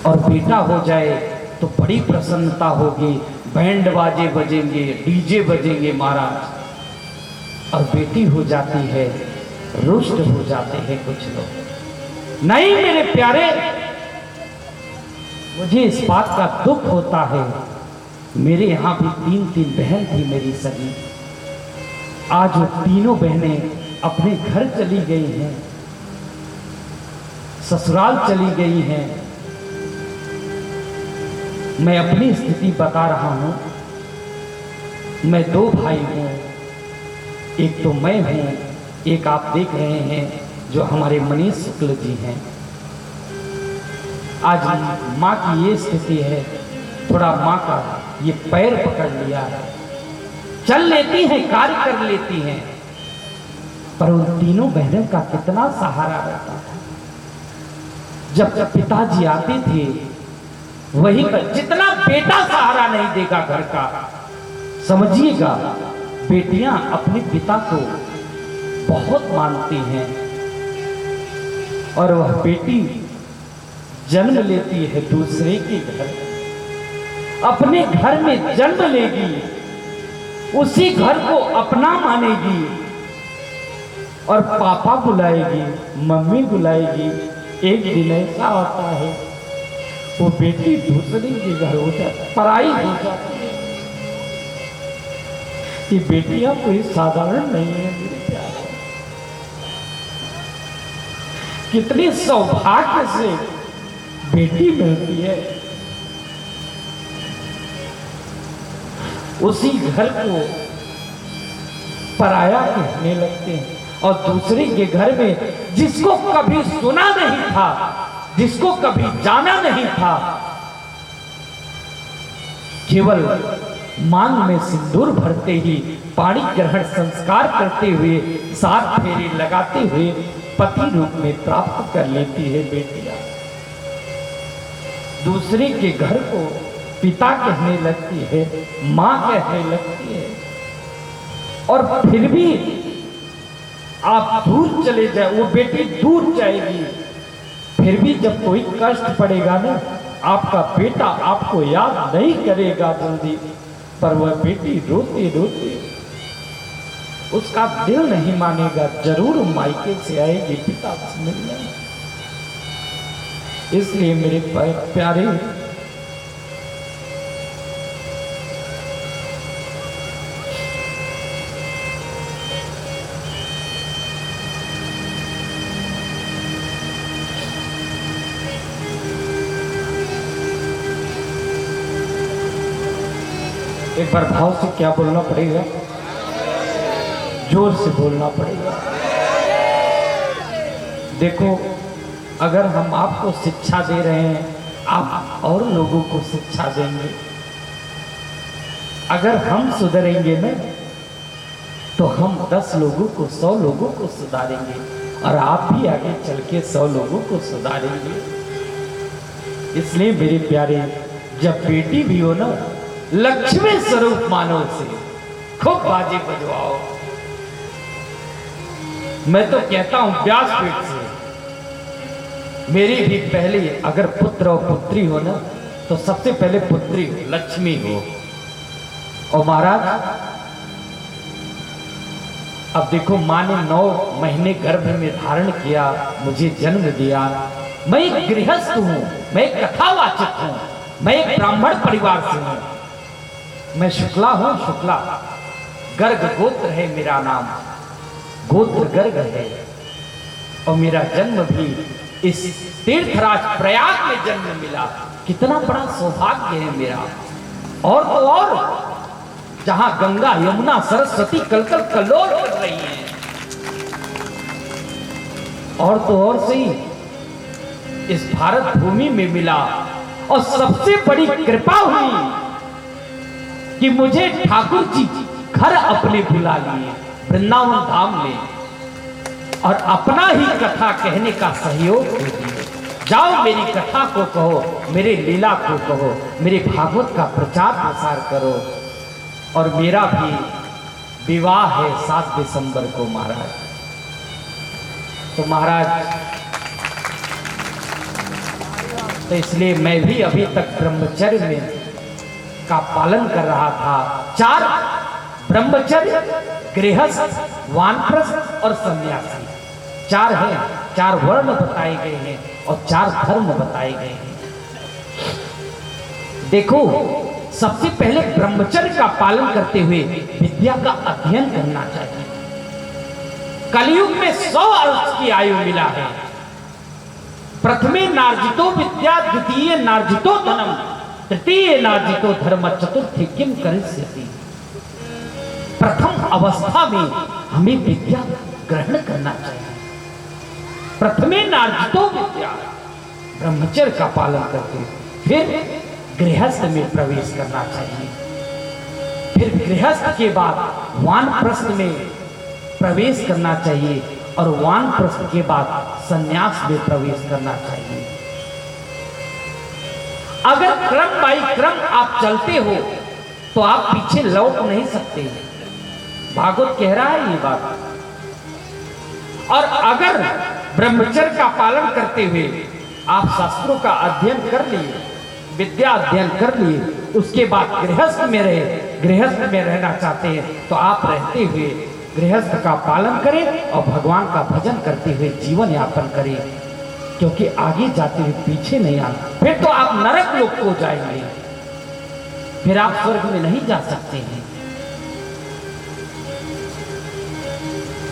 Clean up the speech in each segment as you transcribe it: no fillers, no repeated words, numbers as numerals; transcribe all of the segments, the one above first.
और बेटा हो जाए तो बड़ी प्रसन्नता होगी, बैंड बाजे बजेंगे, डीजे बजेंगे महाराज। और बेटी हो जाती है, रुष्ट हो जाते हैं कुछ लोग। नहीं मेरे प्यारे, मुझे इस बात का दुख होता है, मेरे यहां भी 3 बहन थी मेरी सगी। आज वो तीनों बहनें अपने घर चली गई हैं, ससुराल चली गई हैं। मैं अपनी स्थिति बता रहा हूं। मैं 2 भाई हूं, एक तो मैं हूं, एक आप देख रहे हैं जो हमारे मनीष शुक्ल जी हैं। आज माँ की ये स्थिति है, थोड़ा माँ का ये पैर पकड़ लिया, चल लेती हैं, कार्य कर लेती हैं, पर उन तीनों बहनों का कितना सहारा रहता था। जब पिताजी आते थे वही जितना बेटा सहारा नहीं देगा घर का, समझिएगा बेटियां अपने पिता को बहुत मानती हैं। और वह बेटी जन्म लेती है दूसरे के घर, अपने घर में जन्म लेगी, उसी घर को अपना मानेगी और पापा बुलाएगी, मम्मी बुलाएगी। एक दिन ऐसा होता है वो बेटी दूसरे के घर हो जाती, पराई हो जाती है। ये बेटियां कोई साधारण नहीं है मेरे प्यारे। कितने सौभाग्य से बेटी मिलती है, उसी घर को पराया कहने लगते हैं। और दूसरे के घर में जिसको कभी सुना नहीं था, जिसको कभी जाना नहीं था, केवल मांग में सिंदूर भरते ही, पाणी ग्रहण संस्कार करते हुए, 7 फेरे लगाते हुए पति रूप में प्राप्त कर लेती है बेटियां। दूसरे के घर को पिता कहने लगती है, मां कहने लगती है। और फिर भी आप दूर चले जाए, वो बेटी दूर जाएगी, फिर भी जब कोई कष्ट पड़ेगा ना, आपका बेटा आपको याद नहीं करेगा जल्दी, पर वह बेटी रोते रोते उसका दिल नहीं मानेगा, जरूर मायके से आएगी पिता से मिलने। इसलिए मेरे प्यारे, एक बार भाव से क्या बोलना पड़ेगा, जोर से बोलना पड़ेगा। देखो, अगर हम आपको शिक्षा दे रहे हैं, आप और लोगों को शिक्षा देंगे। अगर हम सुधरेंगे ना, तो हम 10 लोगों को, 100 लोगों को सुधारेंगे, और आप भी आगे चल के 100 लोगों को सुधारेंगे। इसलिए मेरे प्यारे, जब बेटी भी हो ना, लक्ष्मी स्वरूप मानो से, खूब बाजे बजवाओ। मैं तो कहता हूं व्यासपीठ से, मेरी भी पहले अगर पुत्र और पुत्री हो ना, तो सबसे पहले पुत्री हो, लक्ष्मी हो। और महाराज, अब देखो, माँ ने 9 महीने गर्भ में धारण किया, मुझे जन्म दिया। मैं एक गृहस्थ हूं, मैं एक कथावाचक हूं, मैं एक ब्राह्मण परिवार से हूं। मैं शुक्ला हूं, शुक्ला, गर्ग गोत्र है मेरा नाम, गोत्र गर्ग है। और मेरा जन्म भी इस तीर्थराज प्रयाग में जन्म मिला। कितना बड़ा सौभाग्य है मेरा। और तो और, जहां गंगा यमुना सरस्वती कलकल कल्लोल कर रही हैं, और तो और सही इस भारत भूमि में मिला। और सबसे बड़ी कृपा हुई कि मुझे ठाकुर जी घर अपने बुला लिए, वृंदावन धाम में, और अपना ही कथा कहने का सहयोग दे दिए। जाओ मेरी कथा को कहो, मेरे लीला को कहो, मेरे भागवत का प्रचार प्रसार करो। और मेरा भी विवाह है 7 दिसंबर को महाराज। तो महाराज तो इसलिए मैं भी अभी तक ब्रह्मचर्य में का पालन कर रहा था। 4 ब्रह्मचर्य, गृहस्थ, वानप्रस्थ और सन्यासी 4 हैं। 4 वर्ण बताए गए हैं और 4 धर्म बताए गए हैं। देखो, सबसे पहले ब्रह्मचर्य का पालन करते हुए विद्या का अध्ययन करना चाहिए। कलयुग में 100 वर्ष की आयु मिला है। प्रथमे नार्जितो विद्या, द्वितीय नार्जितो धनम, तृतीय नार्जितो धर्म, चतुर्थी किम करिष्यति। प्रथम अवस्था में हमें विद्या ग्रहण करना चाहिए। प्रथमे नार्जितो विद्या, ब्रह्मचर्य का पालन करके फिर गृहस्थ में प्रवेश करना चाहिए। फिर गृहस्थ के बाद वानप्रस्थ में प्रवेश करना चाहिए और वानप्रस्थ के बाद सन्यास में प्रवेश करना चाहिए। अगर क्रम बाई क्रम आप चलते हो तो आप पीछे लौट नहीं सकते। भागवत कह रहा है ये बात। और अगर ब्रह्मचर्य का पालन करते हुए आप शास्त्रों का अध्ययन कर लिए, विद्या अध्ययन कर लिए, उसके बाद गृहस्थ में रहना चाहते हैं तो आप रहते हुए गृहस्थ का पालन करें और भगवान का भजन करते हुए जीवन यापन करें, क्योंकि आगे जाते हुए पीछे नहीं आना। फिर तो आप नरक लोक को जाएंगे, फिर आप स्वर्ग में नहीं जा सकते हैं।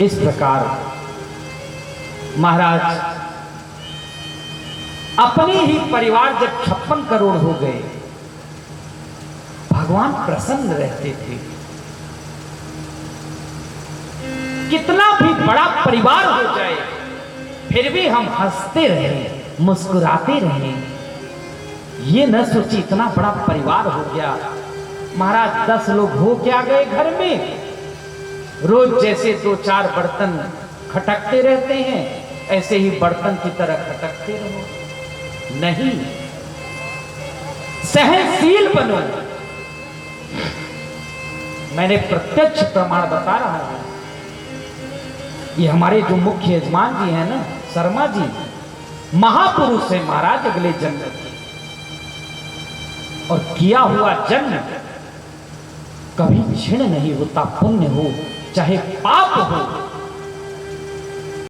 इस प्रकार महाराज अपने ही परिवार जब 56 करोड़ हो गए, भगवान प्रसन्न रहते थे। कितना भी बड़ा परिवार हो जाए फिर भी हम हंसते रहें, मुस्कुराते रहें। ये न सोचिए इतना बड़ा परिवार हो गया। महाराज 10 लोग हो क्या गए घर में, रोज जैसे 2-4 बर्तन खटकते रहते हैं ऐसे ही बर्तन की तरह खटकते रहो। नहीं, सहनशील बनो। मैंने प्रत्यक्ष प्रमाण बता रहा हूं। ये हमारे जो मुख्य यजमान जी हैं ना, शर्मा जी, महापुरुष है महाराज अगले जन्म के, और किया हुआ जन्म कभी क्षीण नहीं होता। पुण्य हो चाहे पाप हो,